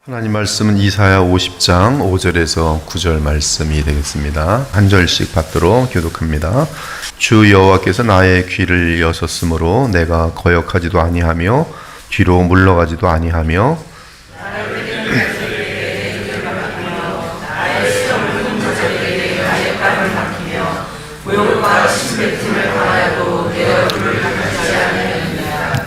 하나님 말씀은 이사야 50장 5절에서 9절 말씀이 되겠습니다. 한 절씩 받도록 교독합니다. 주 여호와께서 나의 귀를 여셨으므로 내가 거역하지도 아니하며 뒤로 물러가지도 아니하며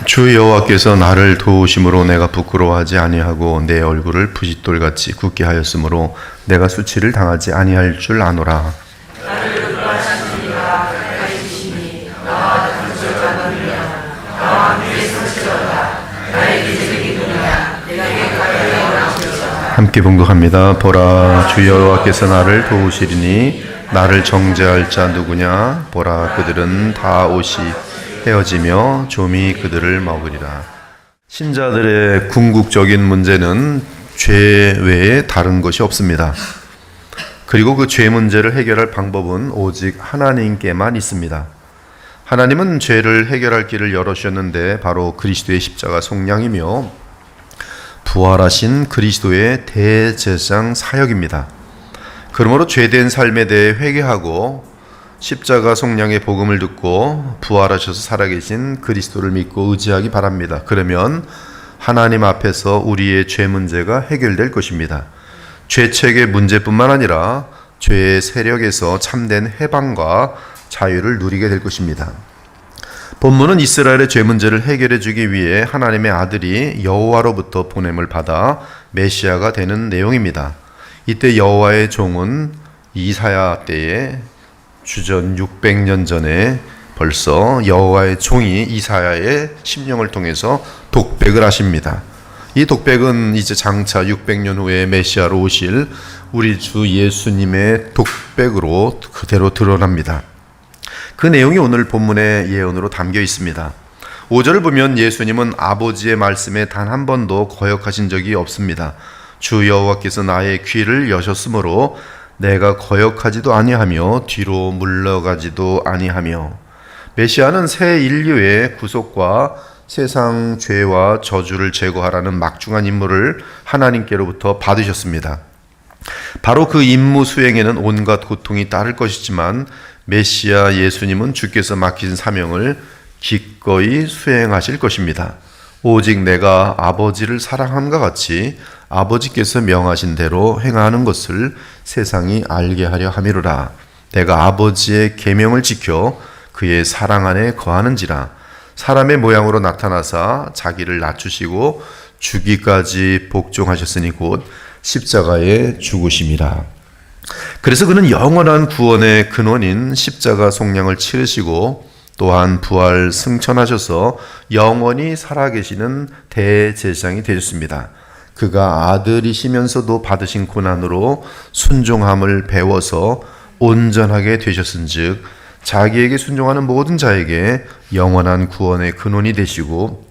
주 여호와께서 나를 도우심으로 내가 부끄러워하지 아니하고 내 얼굴을 부싯돌같이 굳게 하였으므로 내가 수치를 당하지 아니할 줄 아노라. 함께 봉독합니다. 보라, 주 여호와께서 나를 도우시리니 나를 정죄할 자 누구냐? 보라, 그들은 다 옷이 헤어지며 좀이 그들을 먹으리라. 신자들의 궁극적인 문제는 죄 외에 다른 것이 없습니다. 그리고 그 죄 문제를 해결할 방법은 오직 하나님께만 있습니다. 하나님은 죄를 해결할 길을 열어주셨는데 바로 그리스도의 십자가 속량이며 부활하신 그리스도의 대제사장 사역입니다. 그러므로 죄된 삶에 대해 회개하고 십자가 속량의 복음을 듣고 부활하셔서 살아계신 그리스도를 믿고 의지하기 바랍니다. 그러면 하나님 앞에서 우리의 죄 문제가 해결될 것입니다. 죄책의 문제뿐만 아니라 죄의 세력에서 참된 해방과 자유를 누리게 될 것입니다. 본문은 이스라엘의 죄 문제를 해결해 주기 위해 하나님의 아들이 여호와로부터 보냄을 받아 메시아가 되는 내용입니다. 이때 여호와의 종은 이사야 때에 주전 600년 전에 벌써 여호와의 종이 이사야의 심령을 통해서 독백을 하십니다. 이 독백은 이제 장차 600년 후에 메시아로 오실 우리 주 예수님의 독백으로 그대로 드러납니다. 그 내용이 오늘 본문의 예언으로 담겨 있습니다. 5절을 보면 예수님은 아버지의 말씀에 단 한 번도 거역하신 적이 없습니다. 주 여호와께서 나의 귀를 여셨으므로 내가 거역하지도 아니하며 뒤로 물러가지도 아니하며. 메시아는 새 인류의 구속과 세상 죄와 저주를 제거하라는 막중한 임무를 하나님께로부터 받으셨습니다. 바로 그 임무 수행에는 온갖 고통이 따를 것이지만 메시아 예수님은 주께서 맡기신 사명을 기꺼이 수행하실 것입니다. 오직 내가 아버지를 사랑함과 같이 아버지께서 명하신 대로 행하는 것을 세상이 알게 하려 함이로라. 내가 아버지의 계명을 지켜 그의 사랑 안에 거하는지라. 사람의 모양으로 나타나사 자기를 낮추시고 죽기까지 복종하셨으니 곧 십자가에 죽으심이라. 그래서 그는 영원한 구원의 근원인 십자가 속량을 치르시고 또한 부활 승천하셔서 영원히 살아계시는 대제사장이 되셨습니다. 그가 아들이시면서도 받으신 고난으로 순종함을 배워서 온전하게 되셨은즉 자기에게 순종하는 모든 자에게 영원한 구원의 근원이 되시고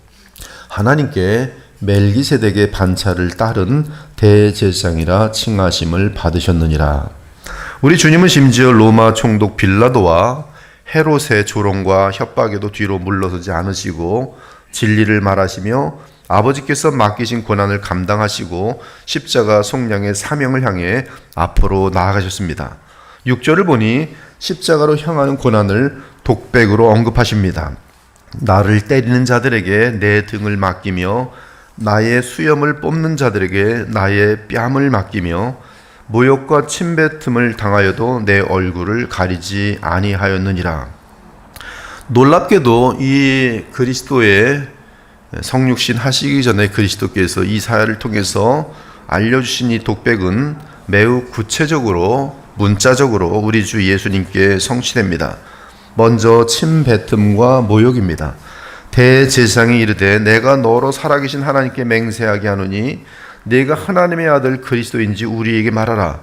하나님께 멜기세덱의 반차를 따른 대제사장이라 칭하심을 받으셨느니라. 우리 주님은 심지어 로마 총독 빌라도와 헤롯의 조롱과 협박에도 뒤로 물러서지 않으시고 진리를 말하시며 아버지께서 맡기신 고난을 감당하시고 십자가 속량의 사명을 향해 앞으로 나아가셨습니다. 6절을 보니 십자가로 향하는 고난을 독백으로 언급하십니다. 나를 때리는 자들에게 내 등을 맡기며 나의 수염을 뽑는 자들에게 나의 뺨을 맡기며 모욕과 침뱉음을 당하여도 내 얼굴을 가리지 아니하였느니라. 놀랍게도 이 그리스도의 성육신 하시기 전에 그리스도께서 이사야를 통해서 알려주신 이 독백은 매우 구체적으로 문자적으로 우리 주 예수님께 성취됩니다. 먼저 침뱉음과 모욕입니다. 대제사장이 이르되 내가 너로 살아계신 하나님께 맹세하게 하노니 네가 하나님의 아들 그리스도인지 우리에게 말하라.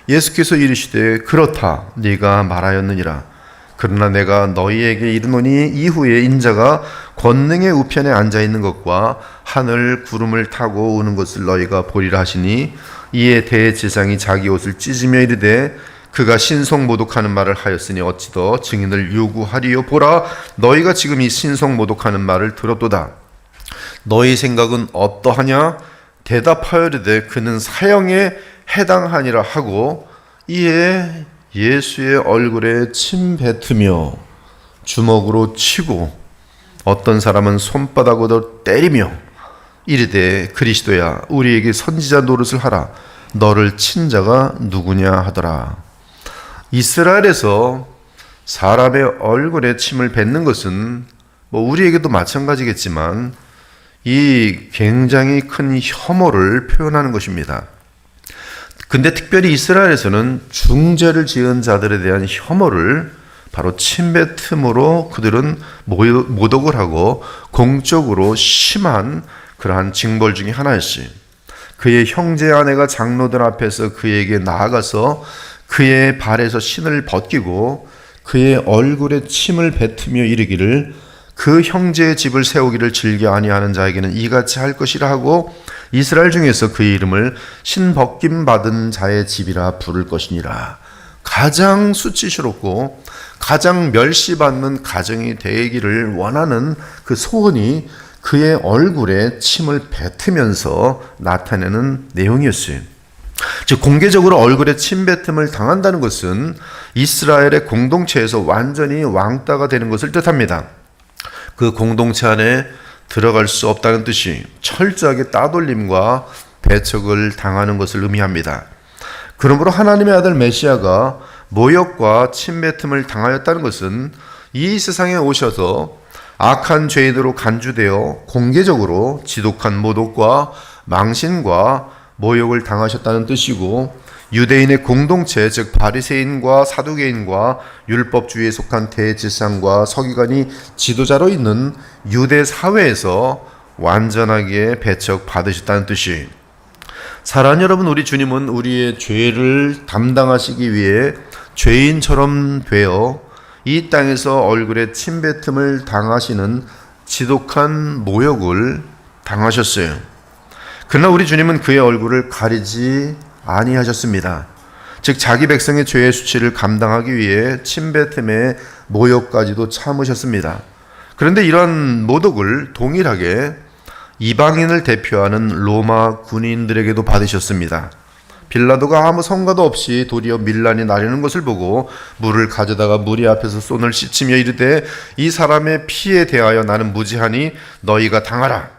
예수께서 이르시되 그렇다 네가 말하였느니라. 그러나 내가 너희에게 이르노니 이후에 인자가 권능의 우편에 앉아있는 것과 하늘 구름을 타고 오는 것을 너희가 보리라 하시니 이에 대제사장이 자기 옷을 찢으며 이르되 그가 신성모독하는 말을 하였으니 어찌 더 증인을 요구하리요. 보라, 너희가 지금 이 신성모독하는 말을 들었도다. 너희 생각은 어떠하냐? 대답하여 이르되 그는 사형에 해당하니라 하고 이에 예수의 얼굴에 침 뱉으며 주먹으로 치고 어떤 사람은 손바닥으로 때리며 이르되 그리스도야 우리에게 선지자 노릇을 하라. 너를 친 자가 누구냐 하더라. 이스라엘에서 사람의 얼굴에 침을 뱉는 것은 우리에게도 마찬가지겠지만 이 굉장히 큰 혐오를 표현하는 것입니다. 근데 특별히 이스라엘에서는 중죄를 지은 자들에 대한 혐오를 바로 침뱉음으로 그들은 모독을 하고 공적으로 심한 그러한 징벌 중에 하나였어요. 그의 형제 아내가 장로들 앞에서 그에게 나아가서 그의 발에서 신을 벗기고 그의 얼굴에 침을 뱉으며 이르기를 그 형제의 집을 세우기를 즐겨 아니하는 자에게는 이같이 할 것이라 하고 이스라엘 중에서 그의 이름을 신벗김 받은 자의 집이라 부를 것이니라. 가장 수치스럽고 가장 멸시받는 가정이 되기를 원하는 그 소원이 그의 얼굴에 침을 뱉으면서 나타내는 내용이었어요. 즉 공개적으로 얼굴에 침뱉음을 당한다는 것은 이스라엘의 공동체에서 완전히 왕따가 되는 것을 뜻합니다. 그 공동체 안에 들어갈 수 없다는 뜻이 철저하게 따돌림과 배척을 당하는 것을 의미합니다. 그러므로 하나님의 아들 메시아가 모욕과 침뱉음을 당하였다는 것은 이 세상에 오셔서 악한 죄인으로 간주되어 공개적으로 지독한 모독과 망신과 모욕을 당하셨다는 뜻이고 유대인의 공동체 즉 바리새인과 사두개인과 율법주의에 속한 대제사장과 서기관이 지도자로 있는 유대 사회에서 완전하게 배척받으셨다는 뜻이 사랑하는 여러분, 우리 주님은 우리의 죄를 담당하시기 위해 죄인처럼 되어 이 땅에서 얼굴에 침뱉음을 당하시는 지독한 모욕을 당하셨어요. 그러나 우리 주님은 그의 얼굴을 가리지 아니하셨습니다. 즉 자기 백성의 죄의 수치를 감당하기 위해 침뱉음의 모욕까지도 참으셨습니다. 그런데 이러한 모독을 동일하게 이방인을 대표하는 로마 군인들에게도 받으셨습니다. 빌라도가 아무 성과도 없이 도리어 밀란이 나려는 것을 보고 물을 가져다가 무리 앞에서 손을 씻으며 이르되 이 사람의 피에 대하여 나는 무지하니 너희가 당하라.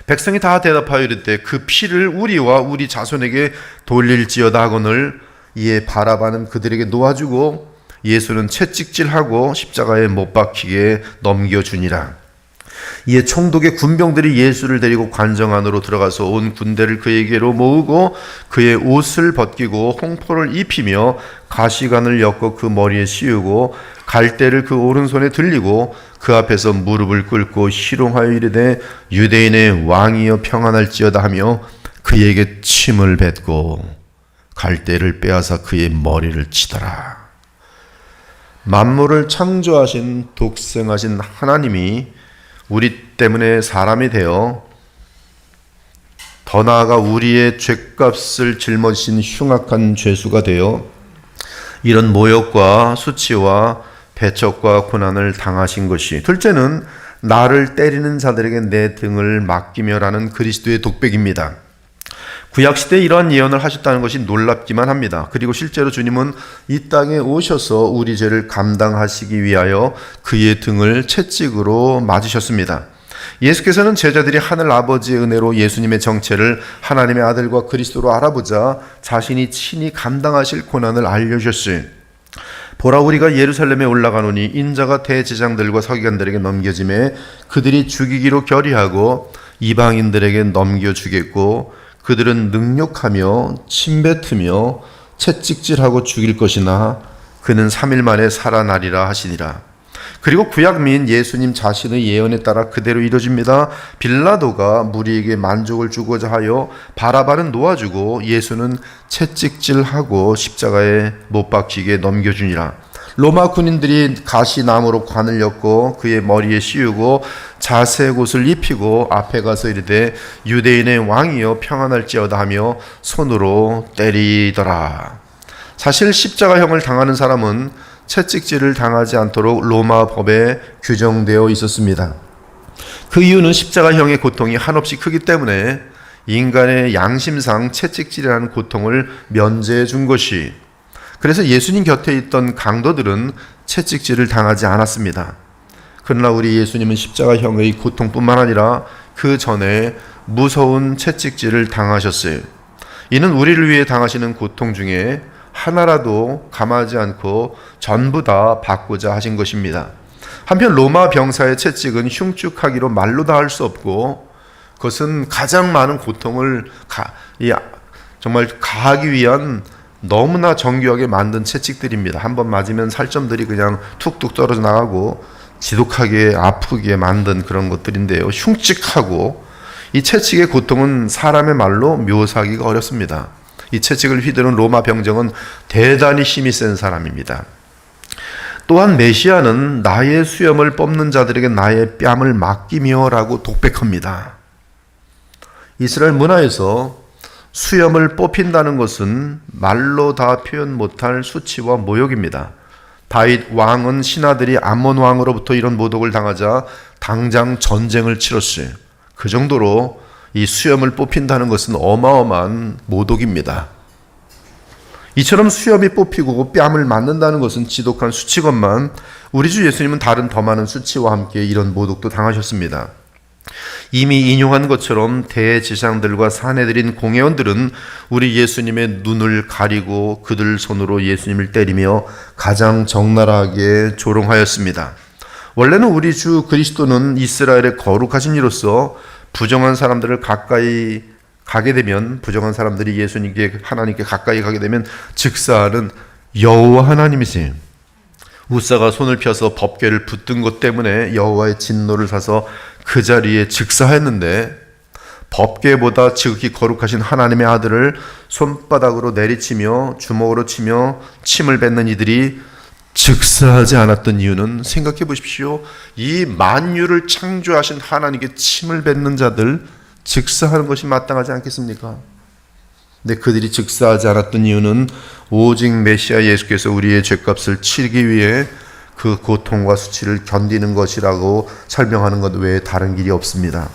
백성이 다 대답하여 이르되 그 피를 우리와 우리 자손에게 돌릴지어다 하거늘 이에 바라바는 그들에게 놓아주고 예수는 채찍질하고 십자가에 못 박히게 넘겨주니라. 이에 총독의 군병들이 예수를 데리고 관정 안으로 들어가서 온 군대를 그에게로 모으고 그의 옷을 벗기고 홍포를 입히며 가시관을 엮어 그 머리에 씌우고 갈대를 그 오른손에 들리고 그 앞에서 무릎을 꿇고 희롱하여 이르되 유대인의 왕이여 평안할지어다 하며 그에게 침을 뱉고 갈대를 빼앗아 그의 머리를 치더라. 만물을 창조하신 독생하신 하나님이 우리 때문에 사람이 되어 더 나아가 우리의 죄값을 짊어지신 흉악한 죄수가 되어 이런 모욕과 수치와 배척과 고난을 당하신 것이, 둘째는 나를 때리는 자들에게 내 등을 맡기며라는 그리스도의 독백입니다. 구약시대에 이러한 예언을 하셨다는 것이 놀랍기만 합니다. 그리고 실제로 주님은 이 땅에 오셔서 우리 죄를 감당하시기 위하여 그의 등을 채찍으로 맞으셨습니다. 예수께서는 제자들이 하늘 아버지의 은혜로 예수님의 정체를 하나님의 아들과 그리스도로 알아보자 자신이 친히 감당하실 고난을 알려주셨어요. 보라, 우리가 예루살렘에 올라가노니 인자가 대제장들과 서기관들에게 넘겨짐에 그들이 죽이기로 결의하고 이방인들에게 넘겨주겠고 그들은 능욕하며 침뱉으며 채찍질하고 죽일 것이나 그는 3일 만에 살아나리라 하시니라. 그리고 구약민 예수님 자신의 예언에 따라 그대로 이루어집니다. 빌라도가 무리에게 만족을 주고자 하여 바라바는 놓아주고 예수는 채찍질하고 십자가에 못 박히게 넘겨주니라. 로마 군인들이 가시나무로 관을 엮고 그의 머리에 씌우고 자색 옷을 입히고 앞에 가서 이르되 유대인의 왕이여 평안할지어다 하며 손으로 때리더라. 사실 십자가형을 당하는 사람은 채찍질을 당하지 않도록 로마 법에 규정되어 있었습니다. 그 이유는 십자가형의 고통이 한없이 크기 때문에 인간의 양심상 채찍질이라는 고통을 면제해 준 것이, 그래서 예수님 곁에 있던 강도들은 채찍질을 당하지 않았습니다. 그러나 우리 예수님은 십자가형의 고통뿐만 아니라 그 전에 무서운 채찍질을 당하셨어요. 이는 우리를 위해 당하시는 고통 중에 하나라도 감하지 않고 전부 다 받고자 하신 것입니다. 한편 로마 병사의 채찍은 흉측하기로 말로 다 할 수 없고, 그것은 가장 많은 고통을 정말 가하기 위한 너무나 정교하게 만든 채찍들입니다. 한번 맞으면 살점들이 그냥 툭툭 떨어져 나가고 지독하게 아프게 만든 그런 것들인데요. 흉측하고, 이 채찍의 고통은 사람의 말로 묘사하기가 어렵습니다. 이 채찍을 휘두른 로마 병정은 대단히 힘이 센 사람입니다. 또한 메시아는 나의 수염을 뽑는 자들에게 나의 뺨을 맡기며 라고 독백합니다. 이스라엘 문화에서 수염을 뽑힌다는 것은 말로 다 표현 못할 수치와 모욕입니다. 다윗 왕은 신하들이 암몬 왕으로부터 이런 모독을 당하자 당장 전쟁을 치렀어요. 그 정도로 이 수염을 뽑힌다는 것은 어마어마한 모독입니다. 이처럼 수염이 뽑히고 뺨을 맞는다는 것은 지독한 수치건만, 우리 주 예수님은 다른 더 많은 수치와 함께 이런 모독도 당하셨습니다. 이미 인용한 것처럼 대제사장들과 사내들인 공회원들은 우리 예수님의 눈을 가리고 그들 손으로 예수님을 때리며 가장 적나라하게 조롱하였습니다. 원래는 우리 주 그리스도는 이스라엘의 거룩하신 이로서 부정한 사람들을 가까이 가게 되면, 부정한 사람들이 예수님께, 하나님께 가까이 가게 되면 즉사하는 여호와 하나님이세요. 우사가 손을 펴서 법궤를 붙든 것 때문에 여호와의 진노를 사서 그 자리에 즉사했는데, 법궤보다 지극히 거룩하신 하나님의 아들을 손바닥으로 내리치며 주먹으로 치며 침을 뱉는 이들이 즉사하지 않았던 이유는, 생각해 보십시오. 이 만유를 창조하신 하나님께 침을 뱉는 자들 즉사하는 것이 마땅하지 않겠습니까? 근데 그들이 즉사하지 않았던 이유는 오직 메시아 예수께서 우리의 죄값을 치르기 위해 그 고통과 수치를 견디는 것이라고 설명하는 것 외에 다른 길이 없습니다.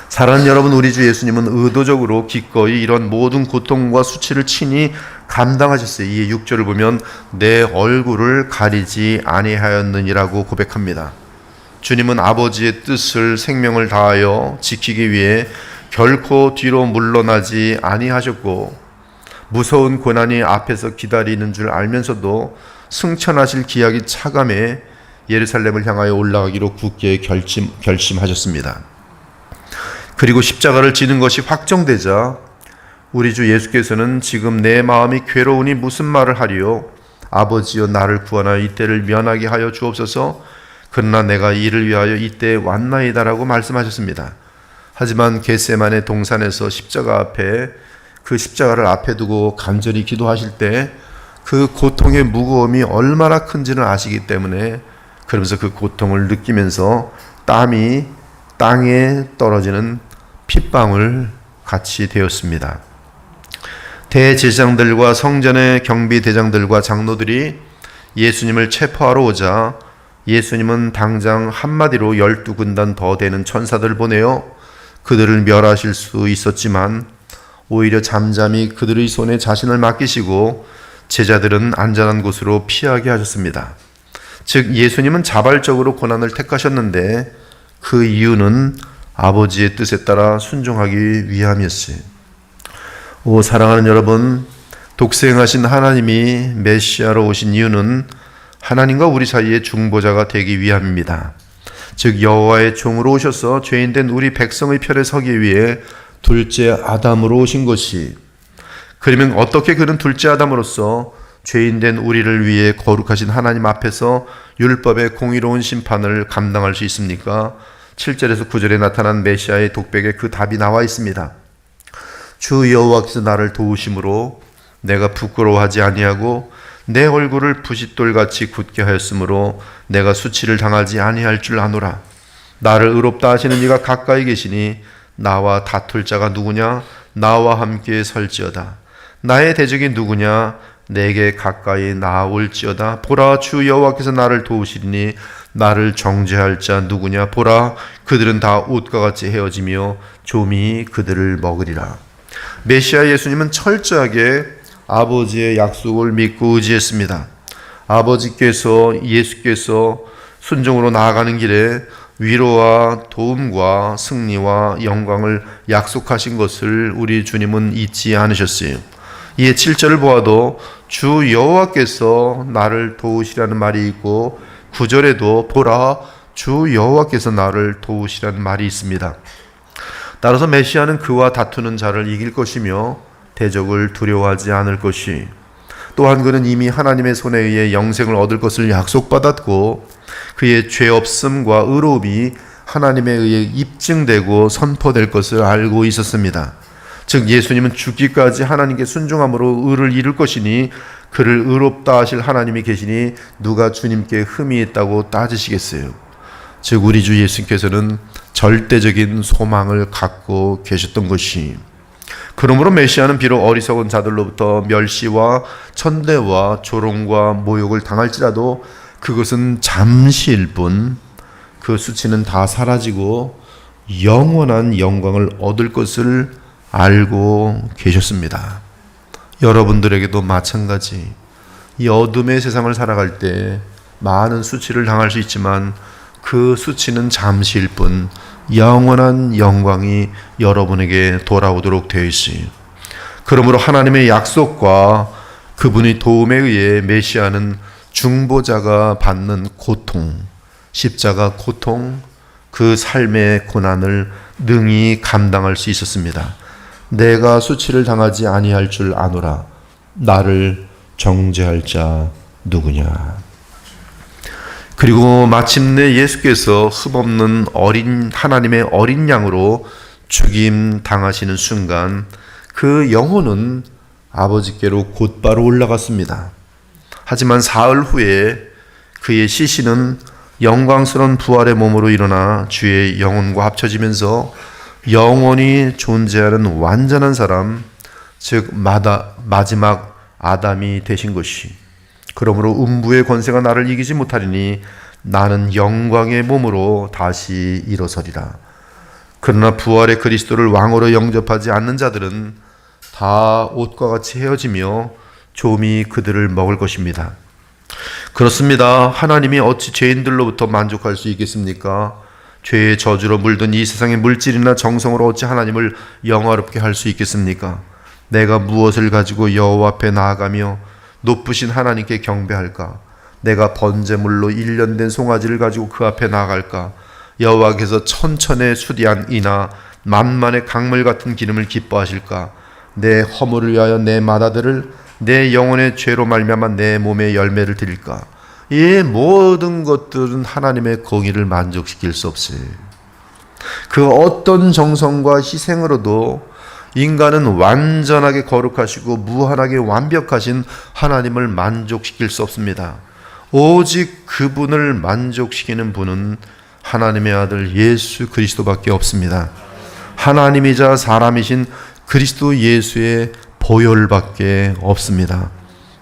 사랑하는 여러분, 우리 주 예수님은 의도적으로 기꺼이 이런 모든 고통과 수치를 친히 감당하셨어요. 이 6절을 보면 내 얼굴을 가리지 아니하였느니라고 고백합니다. 주님은 아버지의 뜻을 생명을 다하여 지키기 위해 결코 뒤로 물러나지 아니하셨고, 무서운 고난이 앞에서 기다리는 줄 알면서도 승천하실 기약이 차감해 예루살렘을 향하여 올라가기로 굳게 결심하셨습니다. 그리고 십자가를 지는 것이 확정되자 우리 주 예수께서는 지금 내 마음이 괴로우니 무슨 말을 하리요? 아버지여 나를 구하여 이때를 면하게 하여 주옵소서. 그러나 내가 이를 위하여 이때에 왔나이다라고 말씀하셨습니다. 하지만 겟세마네 동산에서 십자가 앞에, 그 십자가를 앞에 두고 간절히 기도하실 때 그 고통의 무거움이 얼마나 큰지를 아시기 때문에, 그러면서 그 고통을 느끼면서 땀이 땅에 떨어지는 핏방울 같이 되었습니다. 대제사장들과 성전의 경비대장들과 장로들이 예수님을 체포하러 오자 예수님은 당장 한마디로 12군단 더 되는 천사들을 보내어 그들을 멸하실 수 있었지만, 오히려 잠잠히 그들의 손에 자신을 맡기시고 제자들은 안전한 곳으로 피하게 하셨습니다. 즉 예수님은 자발적으로 고난을 택하셨는데 그 이유는 아버지의 뜻에 따라 순종하기 위함이었어요. 오 사랑하는 여러분, 독생하신 하나님이 메시아로 오신 이유는 하나님과 우리 사이의 중보자가 되기 위함입니다. 즉 여호와의 종으로 오셔서 죄인된 우리 백성의 편에 서기 위해 둘째 아담으로 오신 것이, 그러면 어떻게 그는 둘째 아담으로서 죄인된 우리를 위해 거룩하신 하나님 앞에서 율법의 공의로운 심판을 감당할 수 있습니까? 7절에서 9절에 나타난 메시아의 독백에 그 답이 나와 있습니다. 주 여호와께서 나를 도우심으로 내가 부끄러워하지 아니하고 내 얼굴을 부싯돌같이 굳게 하였으므로 내가 수치를 당하지 아니할 줄 아노라. 나를 의롭다 하시는 이가 가까이 계시니 나와 다툴 자가 누구냐? 나와 함께 설지어다. 나의 대적이 누구냐? 내게 가까이 나올지어다. 보라, 주 여호와께서 나를 도우시리니 나를 정죄할 자 누구냐? 보라, 그들은 다 옷과 같이 헤어지며 좀이 그들을 먹으리라. 메시아 예수님은 철저하게 아버지의 약속을 믿고 의지했습니다. 아버지께서, 예수께서 순종으로 나아가는 길에 위로와 도움과 승리와 영광을 약속하신 것을 우리 주님은 잊지 않으셨어요. 이에 7절을 보아도 주 여호와께서 나를 도우시라는 말이 있고 9절에도 보라, 주 여호와께서 나를 도우시라는 말이 있습니다. 따라서 메시아는 그와 다투는 자를 이길 것이며 대적을 두려워하지 않을 것이, 또한 그는 이미 하나님의 손에 의해 영생을 얻을 것을 약속받았고 그의 죄 없음과 의로움이 하나님에 의해 입증되고 선포될 것을 알고 있었습니다. 즉 예수님은 죽기까지 하나님께 순종함으로 의를 이룰 것이니 그를 의롭다 하실 하나님이 계시니 누가 주님께 흠이 있다고 따지시겠어요. 즉 우리 주 예수께서는 절대적인 소망을 갖고 계셨던 것이, 그러므로 메시아는 비록 어리석은 자들로부터 멸시와 천대와 조롱과 모욕을 당할지라도 그것은 잠시일 뿐 그 수치는 다 사라지고 영원한 영광을 얻을 것을 알고 계셨습니다. 여러분들에게도 마찬가지, 이 어둠의 세상을 살아갈 때 많은 수치를 당할 수 있지만 그 수치는 잠시일 뿐 영원한 영광이 여러분에게 돌아오도록 되어 있어요. 그러므로 하나님의 약속과 그분의 도움에 의해 메시아는 중보자가 받는 고통, 십자가 고통, 그 삶의 고난을 능히 감당할 수 있었습니다. 내가 수치를 당하지 아니할 줄 아노라. 나를 정죄할 자 누구냐. 그리고 마침내 예수께서 흠없는 하나님의 어린 양으로 죽임 당하시는 순간 그 영혼은 아버지께로 곧바로 올라갔습니다. 하지만 사흘 후에 그의 시신은 영광스러운 부활의 몸으로 일어나 주의 영혼과 합쳐지면서 영원히 존재하는 완전한 사람, 즉 마지막 아담이 되신 것이, 그러므로 음부의 권세가 나를 이기지 못하리니 나는 영광의 몸으로 다시 일어서리라. 그러나 부활의 그리스도를 왕으로 영접하지 않는 자들은 다 옷과 같이 헤어지며 좀이 그들을 먹을 것입니다. 그렇습니다. 하나님이 어찌 죄인들로부터 만족할 수 있겠습니까? 죄의 저주로 물든 이 세상의 물질이나 정성으로 어찌 하나님을 영화롭게 할 수 있겠습니까? 내가 무엇을 가지고 여호와 앞에 나아가며 높으신 하나님께 경배할까? 내가 번제물로 1년 된 송아지를 가지고 그 앞에 나아갈까? 여호와께서 천천의 수디한 이나 만만의 강물 같은 기름을 기뻐하실까? 내 허물을 위하여 내 맏아들을, 내 영혼의 죄로 말미암아 내 몸의 열매를 드릴까? 이 모든 것들은 하나님의 공의를 만족시킬 수 없어요. 그 어떤 정성과 희생으로도 인간은 완전하게 거룩하시고 무한하게 완벽하신 하나님을 만족시킬 수 없습니다. 오직 그분을 만족시키는 분은 하나님의 아들 예수 그리스도밖에 없습니다. 하나님이자 사람이신 그리스도 예수의 보혈밖에 없습니다.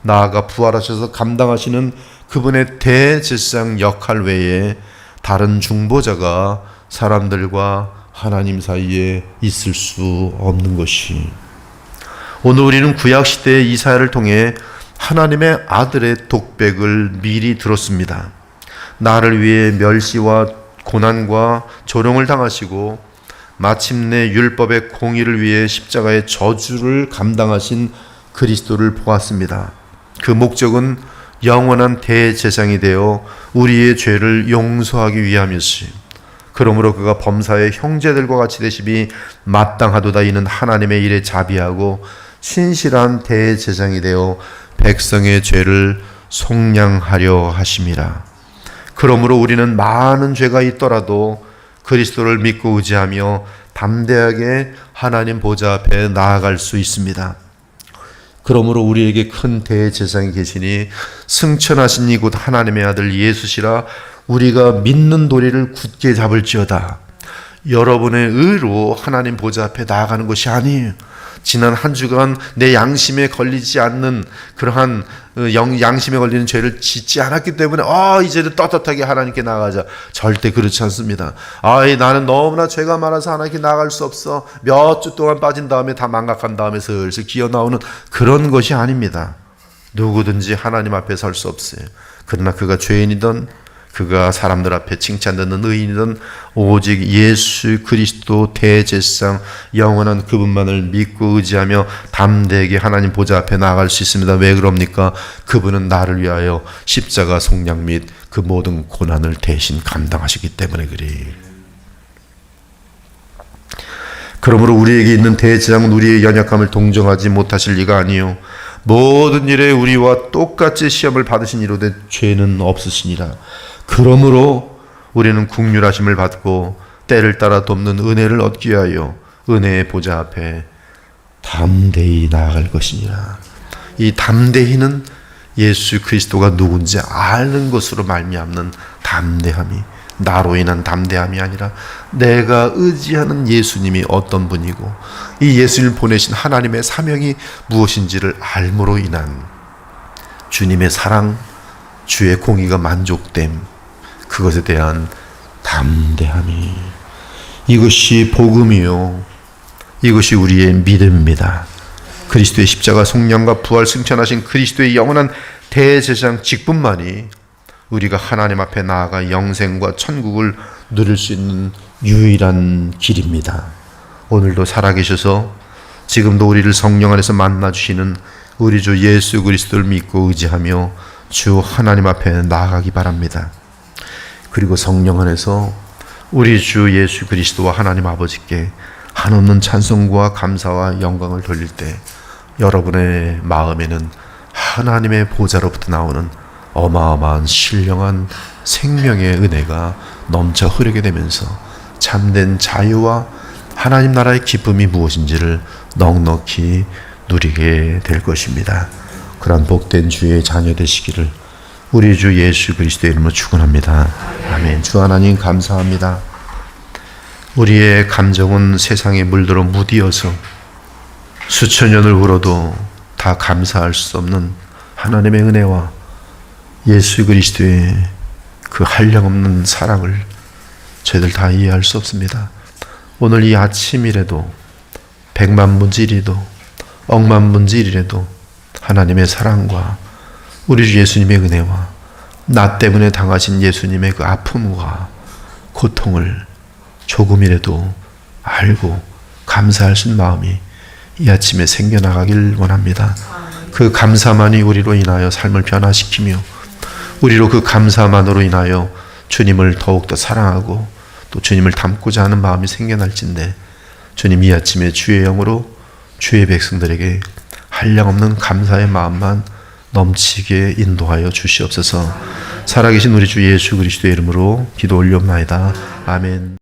나아가 부활하셔서 감당하시는 그분의 대제사장 역할 외에 다른 중보자가 사람들과 하나님 사이에 있을 수 없는 것이, 오늘 우리는 구약시대의 이사야를 통해 하나님의 아들의 독백을 미리 들었습니다. 나를 위해 멸시와 고난과 조롱을 당하시고 마침내 율법의 공의를 위해 십자가의 저주를 감당하신 그리스도를 보았습니다. 그 목적은 영원한 대제사장이 되어 우리의 죄를 용서하기 위함이었어요. 그러므로 그가 범사의 형제들과 같이 되심이 마땅하도다. 이는 하나님의 일에 자비하고 신실한 대제사장이 되어 백성의 죄를 속량하려 하심이라. 그러므로 우리는 많은 죄가 있더라도 그리스도를 믿고 의지하며 담대하게 하나님 보좌 앞에 나아갈 수 있습니다. 그러므로 우리에게 큰 대제사장이 계시니 승천하신 이곳 하나님의 아들 예수시라. 우리가 믿는 도리를 굳게 잡을지어다. 여러분의 의로 하나님 보좌 앞에 나아가는 것이 아니에요. 지난 한 주간 내 양심에 걸리지 않는 그러한 양심에 걸리는 죄를 짓지 않았기 때문에 이제는 떳떳하게 하나님께 나가자. 절대 그렇지 않습니다. 나는 너무나 죄가 많아서 하나님께 나갈 수 없어. 몇 주 동안 빠진 다음에 다 망각한 다음에 슬슬 기어 나오는 그런 것이 아닙니다. 누구든지 하나님 앞에 설 수 없어요. 그러나 그가 죄인이든 그가 사람들 앞에 칭찬받는 의인이든 오직 예수 그리스도 대제사장 영원한 그분만을 믿고 의지하며 담대하게 하나님 보좌 앞에 나아갈 수 있습니다. 왜 그럽니까? 그분은 나를 위하여 십자가 속량 및 그 모든 고난을 대신 감당하시기 때문에 그래. 그러므로 우리에게 있는 대제사장은 우리의 연약함을 동정하지 못하실 리가 아니요 모든 일에 우리와 똑같이 시험을 받으신 이로되 죄는 없으시니라. 그러므로 우리는 긍휼하심을 받고 때를 따라 돕는 은혜를 얻기 위하여 은혜의 보좌 앞에 담대히 나아갈 것이니라. 이 담대히는 예수 그리스도가 누군지 아는 것으로 말미암는 담대함이, 나로 인한 담대함이 아니라 내가 의지하는 예수님이 어떤 분이고 이 예수님을 보내신 하나님의 사명이 무엇인지를 알므로 인한 주님의 사랑, 주의 공의가 만족됨, 그것에 대한 담대함이, 이것이 복음이요, 이것이 우리의 믿음입니다. 그리스도의 십자가 속량과 부활 승천하신 그리스도의 영원한 대제사장 직분만이 우리가 하나님 앞에 나아가 영생과 천국을 누릴 수 있는 유일한 길입니다. 오늘도 살아계셔서 지금도 우리를 성령 안에서 만나주시는 우리 주 예수 그리스도를 믿고 의지하며 주 하나님 앞에 나아가기 바랍니다. 그리고 성령 안에서 우리 주 예수 그리스도와 하나님 아버지께 한없는 찬송과 감사와 영광을 돌릴 때 여러분의 마음에는 하나님의 보좌로부터 나오는 어마어마한 신령한 생명의 은혜가 넘쳐 흐르게 되면서 참된 자유와 하나님 나라의 기쁨이 무엇인지를 넉넉히 누리게 될 것입니다. 그러한 복된 주의 자녀 되시기를 우리 주 예수 그리스도의 이름으로 축원합니다. 아멘. 주 하나님 감사합니다. 우리의 감정은 세상에 물들어 무디어서 수천 년을 울어도 다 감사할 수 없는 하나님의 은혜와 예수 그리스도의 그 한량없는 사랑을 저희들 다 이해할 수 없습니다. 오늘 이 아침이라도 100만 분지이라도 억만 분지이라도 하나님의 사랑과 우리 주 예수님의 은혜와 나 때문에 당하신 예수님의 그 아픔과 고통을 조금이라도 알고 감사할 수 있는 마음이 이 아침에 생겨나가길 원합니다. 그 감사만이 우리로 인하여 삶을 변화시키며 우리로 그 감사만으로 인하여 주님을 더욱더 사랑하고 또 주님을 닮고자 하는 마음이 생겨날진데 주님 이 아침에 주의 영으로 주의 백성들에게 한량없는 감사의 마음만 넘치게 인도하여 주시옵소서. 살아계신 우리 주 예수 그리스도의 이름으로 기도 올려옵나이다. 아멘.